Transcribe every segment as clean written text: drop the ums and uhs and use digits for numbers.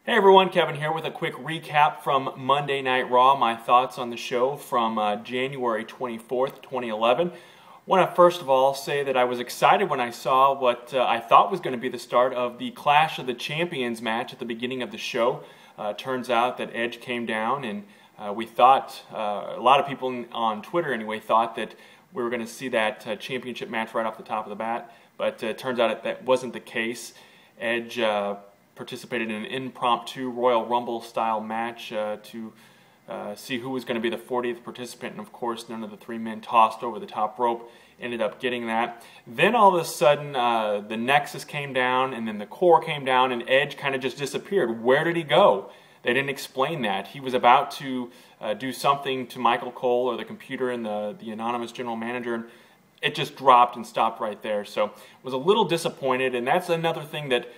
Hey everyone, Kevin here with a quick recap from Monday Night Raw, my thoughts on the show from January 24th, 2011. I want to first of all say that I was excited when I saw what I thought was going to be the start of the Clash of the Champions match at the beginning of the show. Turns out that Edge came down and we thought, a lot of people on Twitter anyway, thought that we were going to see that championship match right off the top of the bat, but it turns out that wasn't the case. Edge participated in an impromptu Royal Rumble style match to see who was going to be the 40th participant, and of course none of the three men tossed over the top rope ended up getting that. Then all of a sudden the Nexus came down, and then the Core came down, and Edge kind of just disappeared. Where did he go? They didn't explain that. He was about to do something to Michael Cole or the computer and the anonymous general manager, and it just dropped and stopped right there. So was a little disappointed, and that's another thing that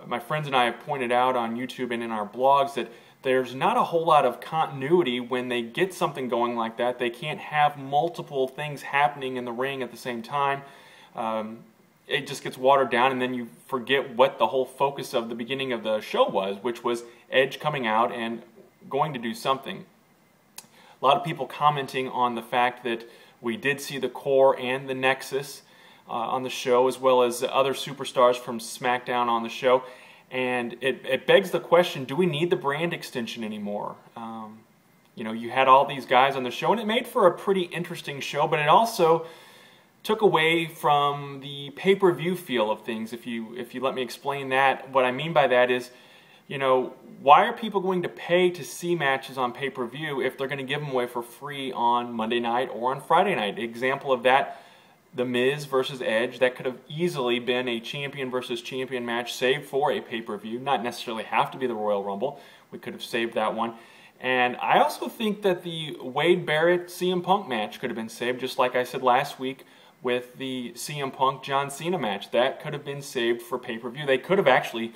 my friends and I have pointed out on YouTube and in our blogs, that there's not a whole lot of continuity when they get something going like that. They can't have multiple things happening in the ring at the same time. It just gets watered down, and then you forget what the whole focus of the beginning of the show was, which was Edge coming out and going to do something. A lot of people commenting on the fact that we did see the Core and the Nexus on the show, as well as other superstars from SmackDown on the show, and it begs the question, do we need the brand extension anymore? You know, you had all these guys on the show, and it made for a pretty interesting show, but it also took away from the pay-per-view feel of things. If you let me explain that, what I mean by that is, you know, why are people going to pay to see matches on pay-per-view if they're going to give them away for free on Monday night or on Friday night? Example of that, The Miz versus Edge. That could have easily been a champion versus champion match saved for a pay-per-view. Not necessarily have to be the Royal Rumble. We could have saved that one. And I also think that the Wade Barrett CM Punk match could have been saved, just like I said last week with the CM Punk John Cena match. That could have been saved for pay-per-view. They could have actually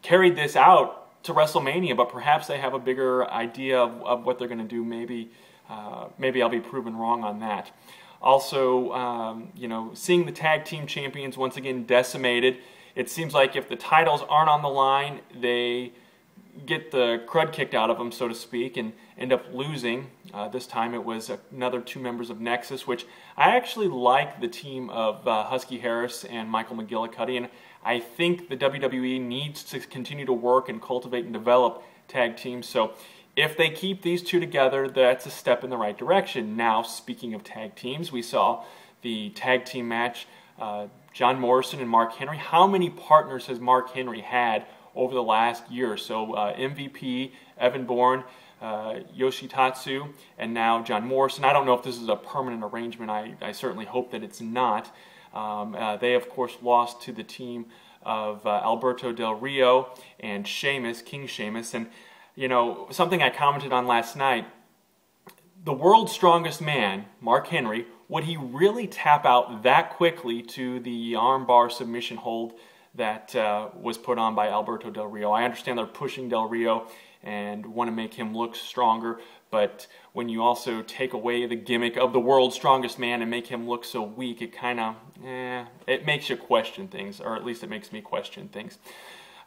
carried this out to WrestleMania, but perhaps they have a bigger idea of what they're going to do. Maybe I'll be proven wrong on that. Also, you know, seeing the tag team champions once again decimated. It seems like if the titles aren't on the line, they get the crud kicked out of them, so to speak, and end up losing. This time it was another two members of Nexus, which I actually like the team of Husky Harris and Michael McGillicuddy, and I think the WWE needs to continue to work and cultivate and develop tag teams. So if they keep these two together, that's a step in the right direction. Now, speaking of tag teams, we saw the tag team match, John Morrison and Mark Henry. How many partners has Mark Henry had over the last year or so? MVP, Evan Bourne, Yoshitatsu, and now John Morrison. I don't know if this is a permanent arrangement. I certainly hope that it's not. They, of course, lost to the team of Alberto Del Rio and Sheamus, King Sheamus. And, you know, something I commented on last night, the world's strongest man, Mark Henry, would he really tap out that quickly to the armbar submission hold that was put on by Alberto Del Rio? I understand they're pushing Del Rio and want to make him look stronger, but when you also take away the gimmick of the world's strongest man and make him look so weak, it kind of, it makes you question things, or at least it makes me question things.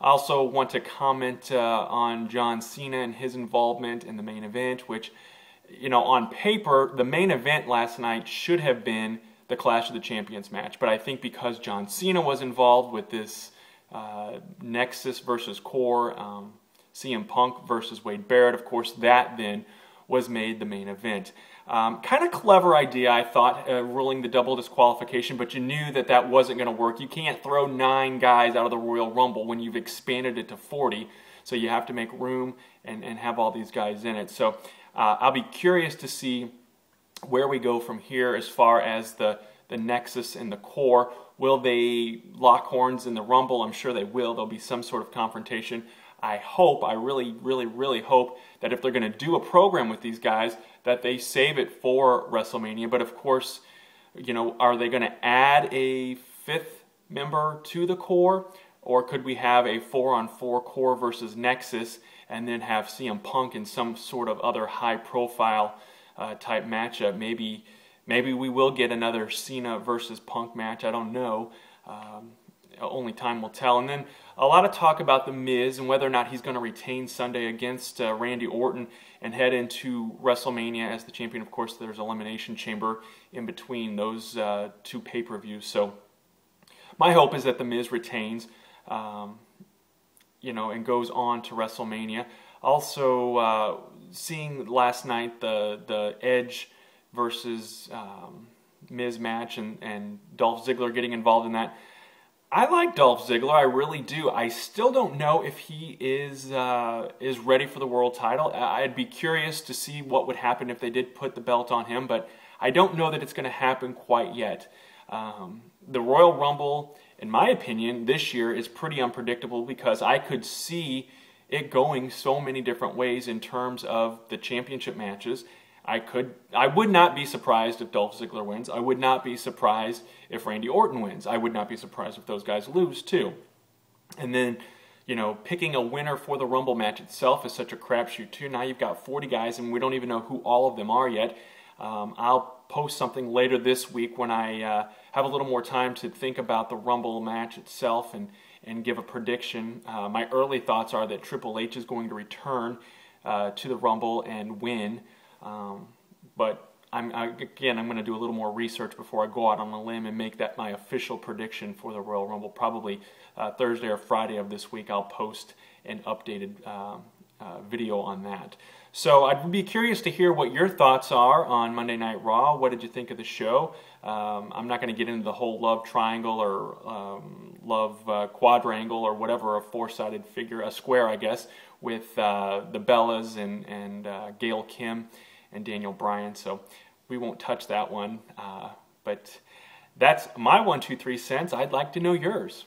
I also want to comment on John Cena and his involvement in the main event, which, you know, on paper, the main event last night should have been the Clash of the Champions match, but I think because John Cena was involved with this Nexus versus Core, CM Punk versus Wade Barrett, of course, that then was made the main event. Kind of clever idea, I thought, ruling the double disqualification, but you knew that that wasn't going to work. You can't throw 9 guys out of the Royal Rumble when you've expanded it to 40, so you have to make room and have all these guys in it. So I'll be curious to see where we go from here as far as the Nexus and the Core. Will they lock horns in the Rumble? I'm sure they will. There'll be some sort of confrontation. I hope, I really, really, really hope that if they're going to do a program with these guys, that they save it for WrestleMania. But of course, you know, are they going to add a 5th member to the Core? Or could we have a 4-on-4 Core versus Nexus and then have CM Punk in some sort of other high-profile type matchup? Maybe we will get another Cena versus Punk match. I don't know. Only time will tell. And then a lot of talk about The Miz and whether or not he's going to retain Sunday against Randy Orton and head into WrestleMania as the champion. Of course, there's Elimination Chamber in between those two pay-per-views. So my hope is that The Miz retains, and goes on to WrestleMania. Also, seeing last night the Edge versus Miz match and Dolph Ziggler getting involved in that. I like Dolph Ziggler, I really do. I still don't know if he is ready for the world title. I'd be curious to see what would happen if they did put the belt on him, but I don't know that it's going to happen quite yet. The Royal Rumble, in my opinion, this year is pretty unpredictable because I could see it going so many different ways in terms of the championship matches. I would not be surprised if Dolph Ziggler wins. I would not be surprised if Randy Orton wins. I would not be surprised if those guys lose too. And then, picking a winner for the Rumble match itself is such a crapshoot too. Now you've got 40 guys and we don't even know who all of them are yet. I'll post something later this week when I have a little more time to think about the Rumble match itself and give a prediction. My early thoughts are that Triple H is going to return to the Rumble and win. But I'm going to do a little more research before I go out on a limb and make that my official prediction for the Royal Rumble. Probably Thursday or Friday of this week I'll post an updated video on that. So I'd be curious to hear what your thoughts are on Monday Night Raw. What did you think of the show? I'm not going to get into the whole love triangle or love quadrangle or whatever, a four-sided figure, a square I guess, with the Bellas and Gail Kim and Daniel Bryan, so we won't touch that one. But that's my 1, 2, 3 cents. I'd like to know yours.